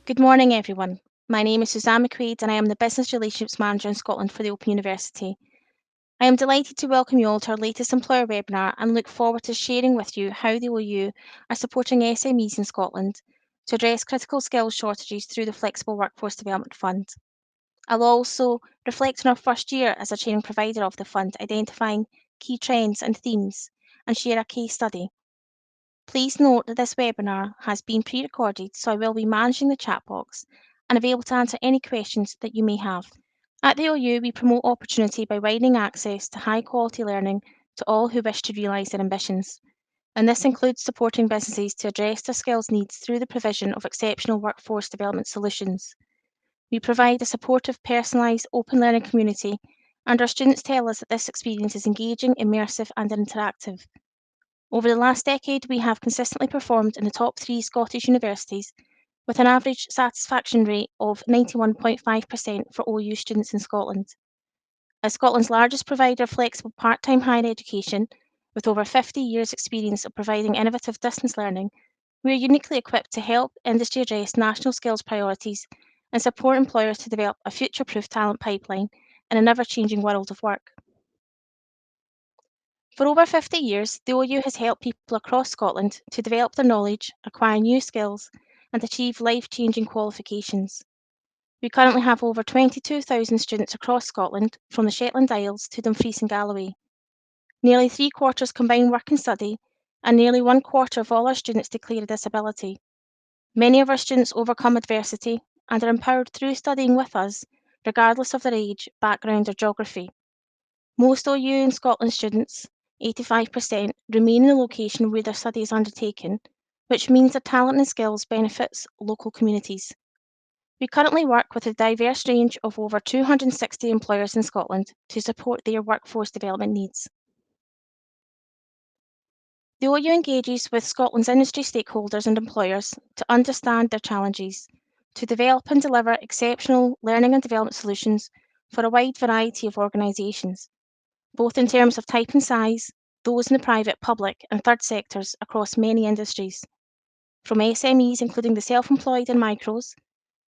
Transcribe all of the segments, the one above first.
Good morning, everyone. My name is Suzanne McQuade, and I am the Business Relationships Manager in Scotland for the Open University. I am delighted to welcome you all to our latest employer webinar and look forward to sharing with you how the OU are supporting SMEs in Scotland to address critical skills shortages through the Flexible Workforce Development Fund. I'll also reflect on our first year as a training provider of the fund, identifying key trends and themes, and share a case study. Please note that this webinar has been pre-recorded, so I will be managing the chat box and available to answer any questions that you may have. At the OU, we promote opportunity by widening access to high-quality learning to all who wish to realise their ambitions, and this includes supporting businesses to address their skills needs through the provision of exceptional workforce development solutions. We provide a supportive, personalised, open learning community, and our students tell us that this experience is engaging, immersive, and interactive. Over the last decade, we have consistently performed in the top three Scottish universities with an average satisfaction rate of 91.5% for OU students in Scotland. As Scotland's largest provider of flexible part-time higher education, with over 50 years' experience of providing innovative distance learning, we are uniquely equipped to help industry address national skills priorities and support employers to develop a future-proof talent pipeline in an ever-changing world of work. For over 50 years, the OU has helped people across Scotland to develop their knowledge, acquire new skills, and achieve life changing qualifications. We currently have over 22,000 students across Scotland, from the Shetland Isles to Dumfries and Galloway. Nearly three quarters combine work and study, and nearly one quarter of all our students declare a disability. Many of our students overcome adversity and are empowered through studying with us, regardless of their age, background, or geography. Most OU and Scotland students, 85%, remain in the location where their study is undertaken, which means their talent and skills benefits local communities. We currently work with a diverse range of over 260 employers in Scotland to support their workforce development needs. The OU engages with Scotland's industry stakeholders and employers to understand their challenges, to develop and deliver exceptional learning and development solutions for a wide variety of organisations, both in terms of type and size, those in the private, public, and third sectors across many industries, from SMEs, including the self-employed and micros,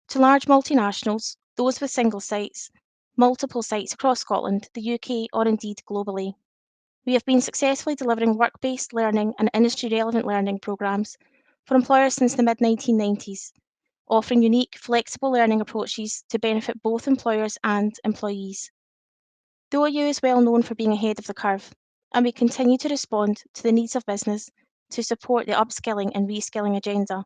to large multinationals, those with single sites, multiple sites across Scotland, the UK, or indeed globally. We have been successfully delivering work-based learning and industry-relevant learning programmes for employers since the mid-1990s, offering unique, flexible learning approaches to benefit both employers and employees. The OU is well known for being ahead of the curve, and we continue to respond to the needs of business to support the upskilling and reskilling agenda.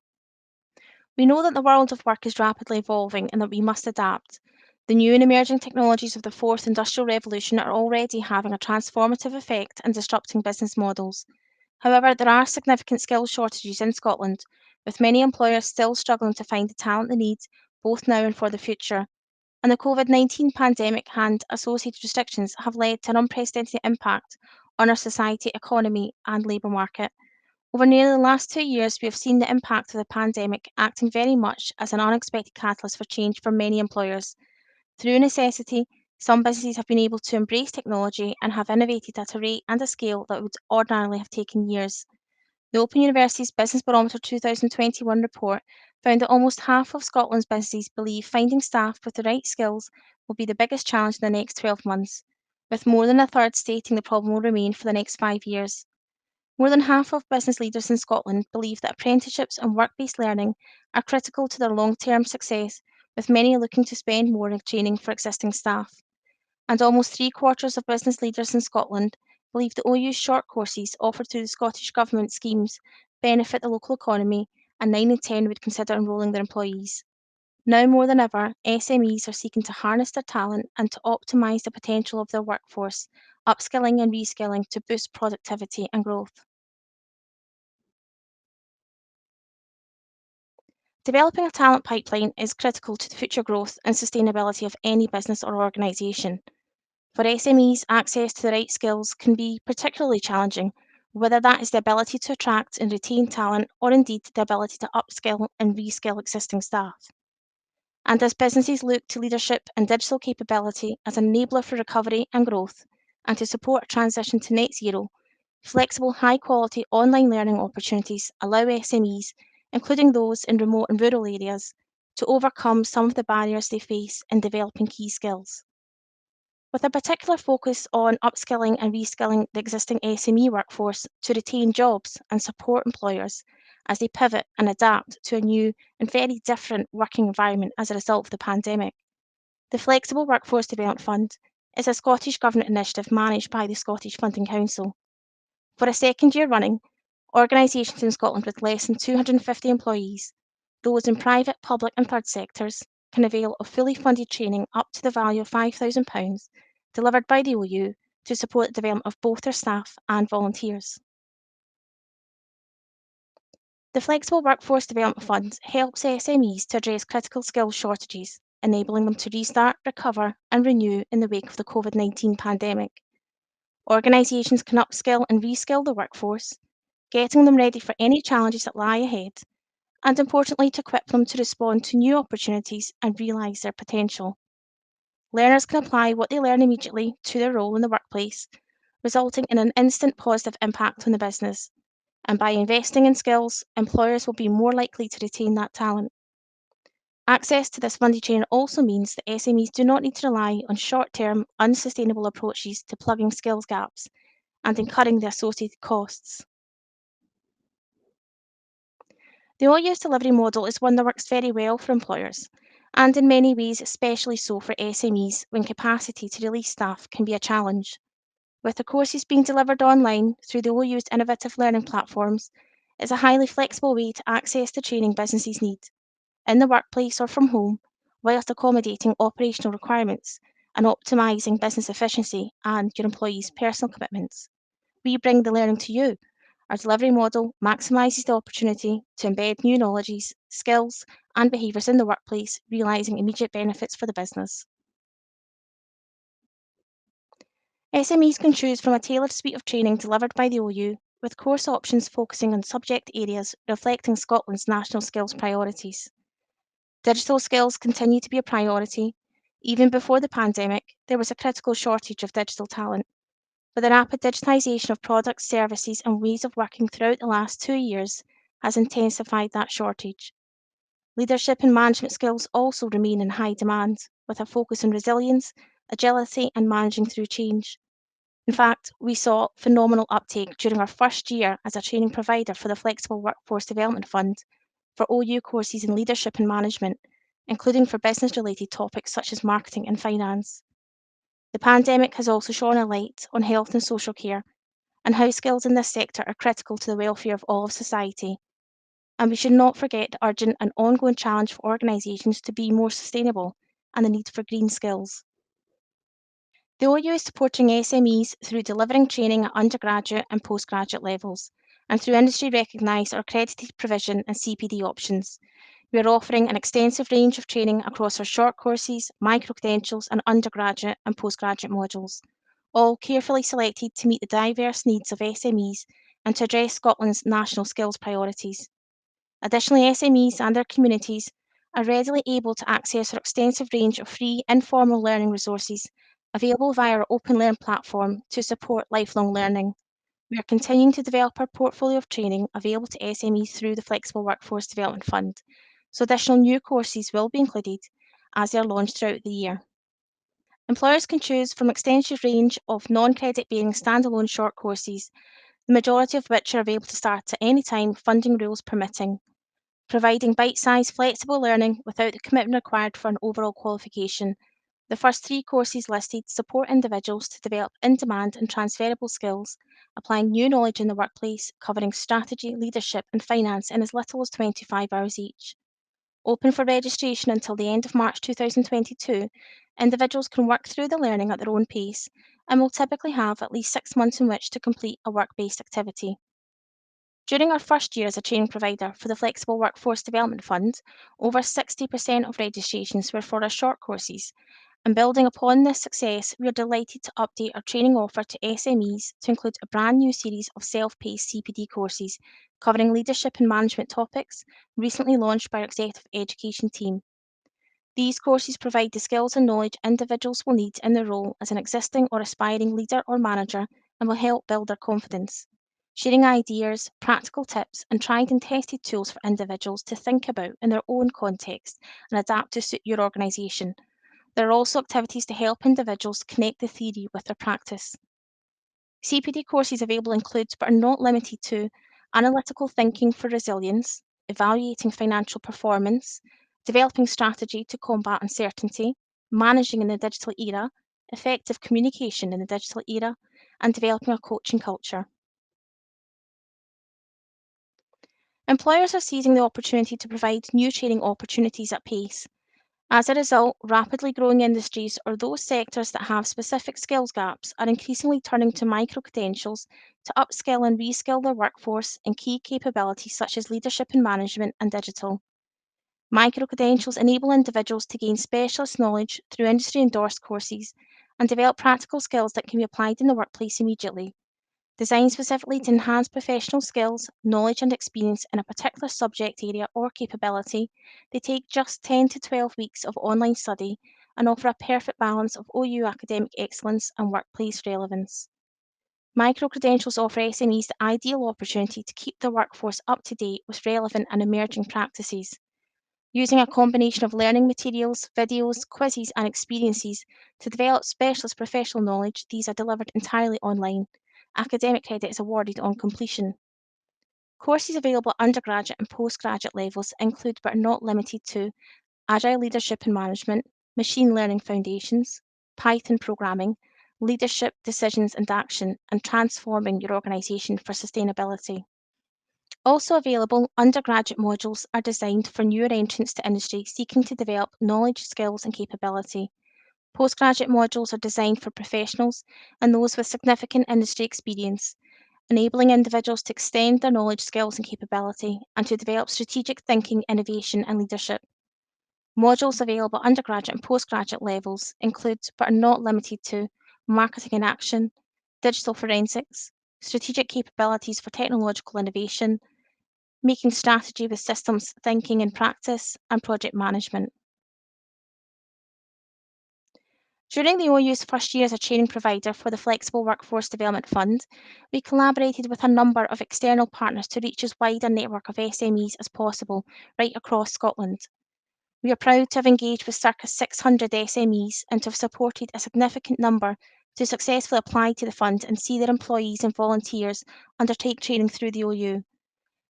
We know that the world of work is rapidly evolving and that we must adapt. The new and emerging technologies of the fourth industrial revolution are already having a transformative effect and disrupting business models. However, there are significant skills shortages in Scotland, with many employers still struggling to find the talent they need, both now and for the future. And the COVID-19 pandemic and associated restrictions have led to an unprecedented impact on our society, economy, and labour market. Over nearly the last 2 years, we have seen the impact of the pandemic acting very much as an unexpected catalyst for change for many employers. Through necessity, some businesses have been able to embrace technology and have innovated at a rate and a scale that would ordinarily have taken years. The Open University's Business Barometer 2021 report found that almost half of Scotland's businesses believe finding staff with the right skills will be the biggest challenge in the next 12 months, with more than a third stating the problem will remain for the next 5 years. More than half of business leaders in Scotland believe that apprenticeships and work-based learning are critical to their long-term success, with many looking to spend more in training for existing staff. And almost three quarters of business leaders in Scotland believe the OU's short courses offered through the Scottish Government schemes benefit the local economy, and 9 in 10 would consider enrolling their employees. Now more than ever, SMEs are seeking to harness their talent and to optimise the potential of their workforce, upskilling and reskilling to boost productivity and growth. Developing a talent pipeline is critical to the future growth and sustainability of any business or organisation. For SMEs, access to the right skills can be particularly challenging, whether that is the ability to attract and retain talent or indeed the ability to upskill and reskill existing staff. And as businesses look to leadership and digital capability as an enabler for recovery and growth, and to support a transition to net zero, flexible, high quality online learning opportunities allow SMEs, including those in remote and rural areas, to overcome some of the barriers they face in developing key skills. With a particular focus on upskilling and reskilling the existing SME workforce to retain jobs and support employers as they pivot and adapt to a new and very different working environment as a result of the pandemic. The Flexible Workforce Development Fund is a Scottish Government initiative managed by the Scottish Funding Council. For a second year running, organisations in Scotland with less than 250 employees, those in private, public and third sectors, can avail of fully funded training up to the value of £5,000 delivered by the OU to support the development of both their staff and volunteers. The Flexible Workforce Development Fund helps SMEs to address critical skills shortages, enabling them to restart, recover and renew in the wake of the COVID-19 pandemic. Organisations can upskill and reskill the workforce, getting them ready for any challenges that lie ahead, and importantly, to equip them to respond to new opportunities and realise their potential. Learners can apply what they learn immediately to their role in the workplace, resulting in an instant positive impact on the business. And by investing in skills, employers will be more likely to retain that talent. Access to this funded training also means that SMEs do not need to rely on short-term, unsustainable approaches to plugging skills gaps and incurring the associated costs. The all-use delivery model is one that works very well for employers, and in many ways especially so for SMEs when capacity to release staff can be a challenge. With the courses being delivered online through the OU's innovative learning platforms, it's a highly flexible way to access the training businesses need, in the workplace or from home, whilst accommodating operational requirements and optimising business efficiency and your employees' personal commitments. We bring the learning to you. Our delivery model maximises the opportunity to embed new knowledges, skills, and behaviours in the workplace, realising immediate benefits for the business. SMEs can choose from a tailored suite of training delivered by the OU, with course options focusing on subject areas reflecting Scotland's national skills priorities. Digital skills continue to be a priority. Even before the pandemic, there was a critical shortage of digital talent. But the rapid digitisation of products, services, and ways of working throughout the last 2 years has intensified that shortage. Leadership and management skills also remain in high demand, with a focus on resilience, agility, and managing through change. In fact, we saw phenomenal uptake during our first year as a training provider for the Flexible Workforce Development Fund for OU courses in leadership and management, including for business-related topics such as marketing and finance. The pandemic has also shone a light on health and social care and how skills in this sector are critical to the welfare of all of society. And we should not forget the urgent and ongoing challenge for organisations to be more sustainable and the need for green skills. The OU is supporting SMEs through delivering training at undergraduate and postgraduate levels, and through industry recognised or accredited provision and CPD options. We are offering an extensive range of training across our short courses, micro-credentials and undergraduate and postgraduate modules, all carefully selected to meet the diverse needs of SMEs and to address Scotland's national skills priorities. Additionally, SMEs and their communities are readily able to access our extensive range of free informal learning resources available via our Open Learn platform to support lifelong learning. We are continuing to develop our portfolio of training available to SMEs through the Flexible Workforce Development Fund, so additional new courses will be included as they are launched throughout the year. Employers can choose from an extensive range of non-credit bearing standalone short courses, the majority of which are available to start at any time, funding rules permitting, providing bite-sized flexible learning without the commitment required for an overall qualification. The first 3 courses listed support individuals to develop in-demand and transferable skills, applying new knowledge in the workplace, covering strategy, leadership and finance in as little as 25 hours each. Open for registration until the end of March 2022, individuals can work through the learning at their own pace and will typically have at least 6 months in which to complete a work-based activity. During our first year as a training provider for the Flexible Workforce Development Fund, over 60% of registrations were for our short courses, and building upon this success, we are delighted to update our training offer to SMEs to include a brand new series of self-paced CPD courses covering leadership and management topics, recently launched by our executive education team. These courses provide the skills and knowledge individuals will need in their role as an existing or aspiring leader or manager and will help build their confidence. sharing ideas, practical tips, and tried and tested tools for individuals to think about in their own context and adapt to suit your organisation. There are also activities to help individuals connect the theory with their practice. CPD courses available include, but are not limited to, analytical thinking for resilience, evaluating financial performance, developing strategy to combat uncertainty, managing in the digital era, effective communication in the digital era, and developing a coaching culture. Employers are seizing the opportunity to provide new training opportunities at pace. As a result, rapidly growing industries or those sectors that have specific skills gaps are increasingly turning to micro-credentials to upskill and reskill their workforce in key capabilities such as leadership and management and digital. Micro-credentials enable individuals to gain specialist knowledge through industry-endorsed courses and develop practical skills that can be applied in the workplace immediately. Designed specifically to enhance professional skills, knowledge, and experience in a particular subject area or capability, they take just 10 to 12 weeks of online study and offer a perfect balance of OU academic excellence and workplace relevance. Micro credentials offer SMEs the ideal opportunity to keep their workforce up to date with relevant and emerging practices. Using a combination of learning materials, videos, quizzes, and experiences to develop specialist professional knowledge, these are delivered entirely online. Academic credit is awarded on completion. Courses available at undergraduate and postgraduate levels include, but are not limited to, Agile Leadership and Management, Machine Learning Foundations, Python Programming, Leadership, Decisions and Action, and Transforming Your Organisation for Sustainability. Also available, undergraduate modules are designed for newer entrants to industry seeking to develop knowledge, skills, and capability. Postgraduate modules are designed for professionals and those with significant industry experience, enabling individuals to extend their knowledge, skills, and capability and to develop strategic thinking, innovation, and leadership. Modules available at undergraduate and postgraduate levels include, but are not limited to, marketing in action, digital forensics, strategic capabilities for technological innovation, making strategy with systems thinking in practice, and project management. During the OU's first year as a training provider for the Flexible Workforce Development Fund, we collaborated with a number of external partners to reach as wide a network of SMEs as possible right across Scotland. We are proud to have engaged with circa 600 SMEs and to have supported a significant number to successfully apply to the fund and see their employees and volunteers undertake training through the OU.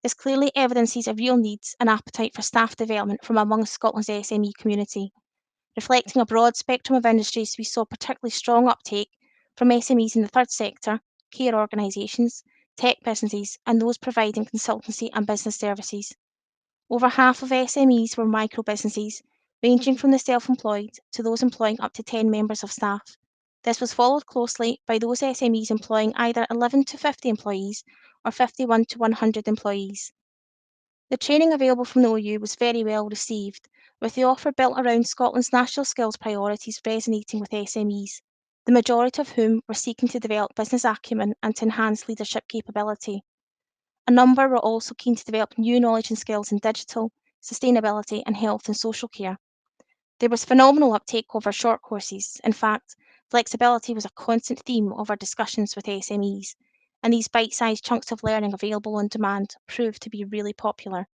This clearly evidences a real need and appetite for staff development from amongst Scotland's SME community. Reflecting a broad spectrum of industries, we saw particularly strong uptake from SMEs in the third sector, care organisations, tech businesses, and those providing consultancy and business services. Over half of SMEs were micro businesses, ranging from the self-employed to those employing up to 10 members of staff. This was followed closely by those SMEs employing either 11 to 50 employees or 51 to 100 employees. The training available from the OU was very well received, with the offer built around Scotland's national skills priorities resonating with SMEs, the majority of whom were seeking to develop business acumen and to enhance leadership capability. A number were also keen to develop new knowledge and skills in digital, sustainability, and health and social care. There was phenomenal uptake over short courses. In fact, flexibility was a constant theme of our discussions with SMEs, and these bite-sized chunks of learning available on demand proved to be really popular.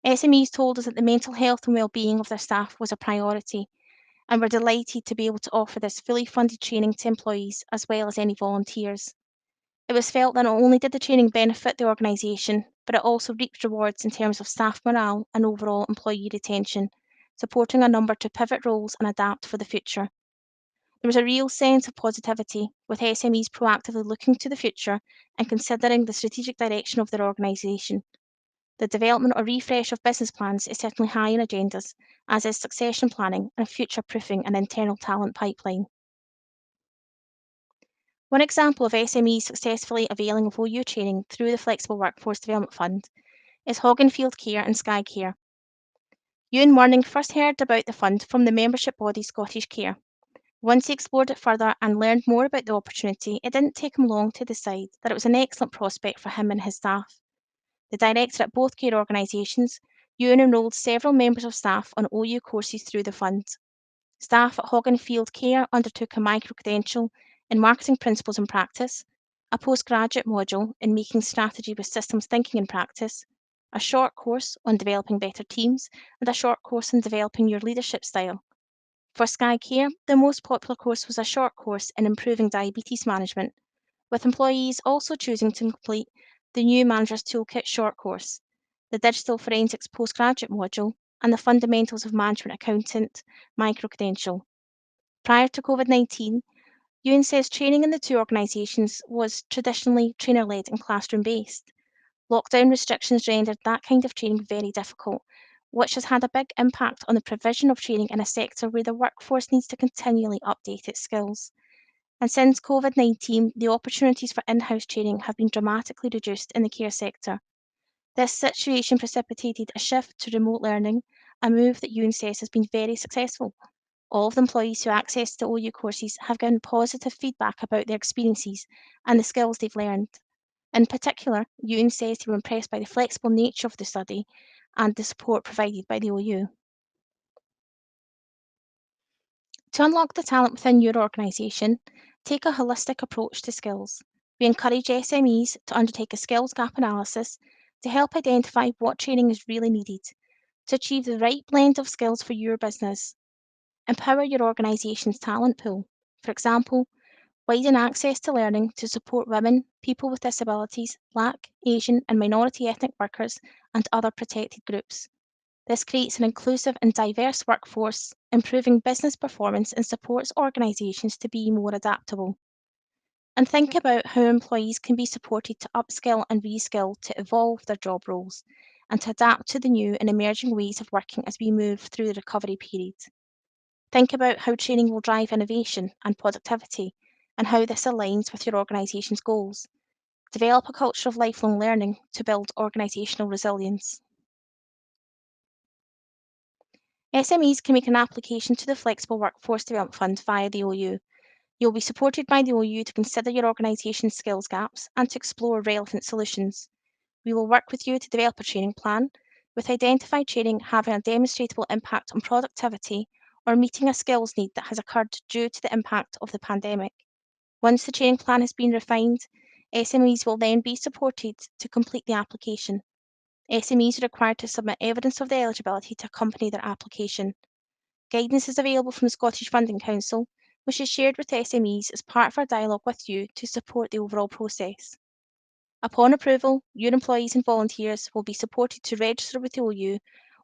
SMEs told us that the mental health and well-being of their staff was a priority, and were delighted to be able to offer this fully funded training to employees as well as any volunteers. It was felt that not only did the training benefit the organisation, but it also reaped rewards in terms of staff morale and overall employee retention, supporting a number to pivot roles and adapt for the future. There was a real sense of positivity, with SMEs proactively looking to the future and considering the strategic direction of their organisation. The development or refresh of business plans is certainly high on agendas, as is succession planning and future-proofing an internal talent pipeline. One example of SMEs successfully availing of OU training through the Flexible Workforce Development Fund is Hogganfield Care and Skye Care. Ewan Morning first heard about the fund from the membership body Scottish Care. Once he explored it further and learned more about the opportunity, it didn't take him long to decide that it was an excellent prospect for him and his staff. The director at both care organisations, Ewan enrolled several members of staff on OU courses through the fund. Staff at Hogganfield Care undertook a micro-credential in marketing principles and practice, a postgraduate module in making strategy with systems thinking in practice, a short course on developing better teams, and a short course on developing your leadership style. For Sky Care, the most popular course was a short course in improving diabetes management, with employees also choosing to complete the new Manager's Toolkit short course, the Digital Forensics postgraduate module, and the Fundamentals of Management Accountant micro-credential. Prior to COVID-19, UNCE's training in the two organisations was traditionally trainer-led and classroom-based. Lockdown restrictions rendered that kind of training very difficult, which has had a big impact on the provision of training in a sector where the workforce needs to continually update its skills. And since COVID-19, the opportunities for in-house training have been dramatically reduced in the care sector. This situation precipitated a shift to remote learning, a move that UNCES has been very successful. All of the employees who access the OU courses have given positive feedback about their experiences and the skills they've learned. In particular, UNCES were impressed by the flexible nature of the study and the support provided by the OU. To unlock the talent within your organisation, take a holistic approach to skills. We encourage SMEs to undertake a skills gap analysis to help identify what training is really needed to achieve the right blend of skills for your business. Empower your organisation's talent pool. For example, widen access to learning to support women, people with disabilities, Black, Asian, and minority ethnic workers, and other protected groups. This creates an inclusive and diverse workforce, improving business performance and supports organisations to be more adaptable. And think about how employees can be supported to upskill and reskill to evolve their job roles and to adapt to the new and emerging ways of working as we move through the recovery period. Think about how training will drive innovation and productivity and how this aligns with your organisation's goals. Develop a culture of lifelong learning to build organisational resilience. SMEs can make an application to the Flexible Workforce Development Fund via the OU. You'll be supported by the OU to consider your organisation's skills gaps and to explore relevant solutions. We will work with you to develop a training plan, with identified training having a demonstrable impact on productivity or meeting a skills need that has occurred due to the impact of the pandemic. Once the training plan has been refined, SMEs will then be supported to complete the application. SMEs are required to submit evidence of their eligibility to accompany their application. Guidance is available from the Scottish Funding Council, which is shared with SMEs as part of our dialogue with you to support the overall process. Upon approval, your employees and volunteers will be supported to register with the OU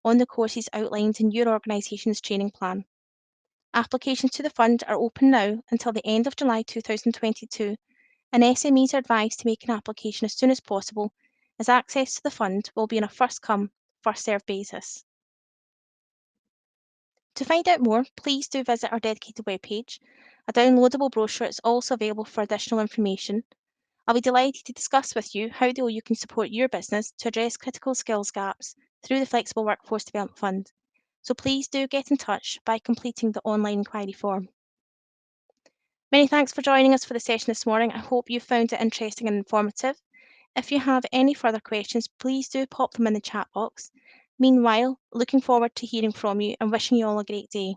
on the courses outlined in your organisation's training plan. Applications to the fund are open now until the end of July 2022, and SMEs are advised to make an application as soon as possible, as access to the fund will be on a first come, first served basis. To find out more, please do visit our dedicated webpage. A downloadable brochure is also available for additional information. I'll be delighted to discuss with you how the OU can support your business to address critical skills gaps through the Flexible Workforce Development Fund. So please do get in touch by completing the online inquiry form. Many thanks for joining us for the session this morning. I hope you found it interesting and informative. If you have any further questions, please do pop them in the chat box. Meanwhile, looking forward to hearing from you and wishing you all a great day.